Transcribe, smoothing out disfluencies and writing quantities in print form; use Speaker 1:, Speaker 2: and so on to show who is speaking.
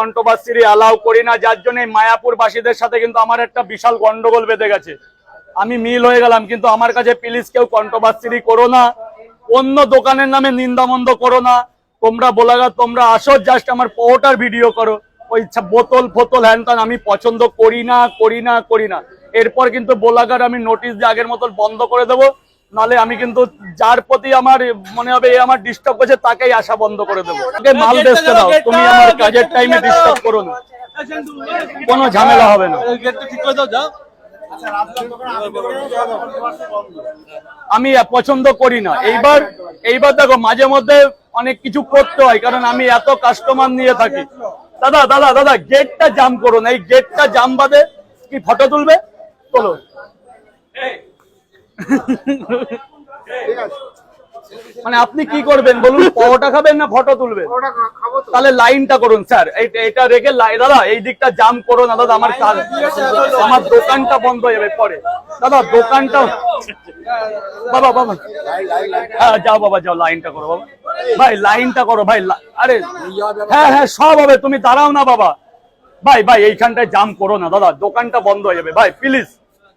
Speaker 1: Controversy allow করি না, যার জন্য মায়াপুর বাসীদের সাথে কিন্তু আমার একটা বিশাল গন্ডগোল বেঁধে গেছে। আমি মিল হয়ে গেলাম, কিন্তু আমার কাছে প্লিজ কেউ কন্ট্রোভার্সি করো না, অন্য দোকানের নামে নিন্দামন্দ করো না। তোমরা বোলাগা তোমরা আসো, জাস্ট আমার পরোটার ভিডিও করো, ওই বোতল ফোতল হ্যান ত্যান আমি পছন্দ করি না করি না করি না। এরপর কিন্তু বোলাগার আমি নোটিশ দিয়ে আগের মতন বন্ধ করে দেবো, নালে আমি কিন্তু যার প্রতি আমার মনে হবে এ আমার ডিস্টার্ব করছে তাকেই আসা বন্ধ করে দেবো। মাল বেচতে দাও, তুমি আমার কাজের টাইমে ডিস্টার্ব করো না, কোনো ঝামেলা হবে না। আমি পছন্দ করি না। এইবার দেখো মাঝে মধ্যে অনেক কিছু করতে হয়, কারণ আমি এত কাস্টমার নিয়ে থাকি। দাদা দাদা দাদা গেটটা জাম করো না, এই গেটটা জাম বাদে কি ফটো তুলবে চলো। মানে আপনি কি করবেন বলুন, পরোটা খাবেন না ফটো তুলবেন? তাহলে লাইনটা করুন স্যার, এটা রেখে দাদা এই দিকটা জাম করো না দাদা, আমার কাজ, আমার দোকানটা বন্ধ হয়ে যাবে পরে। দাদা দোকানটা বাবা বাবা হ্যাঁ যাও বাবা যাও, লাইনটা করো বাবা, ভাই লাইনটা করো ভাই। আরে হ্যাঁ হ্যাঁ সব হবে, তুমি দাঁড়াও না বাবা। ভাই এইখানটায় জাম করো না দাদা, দোকানটা বন্ধ হয়ে যাবে ভাই প্লিজ।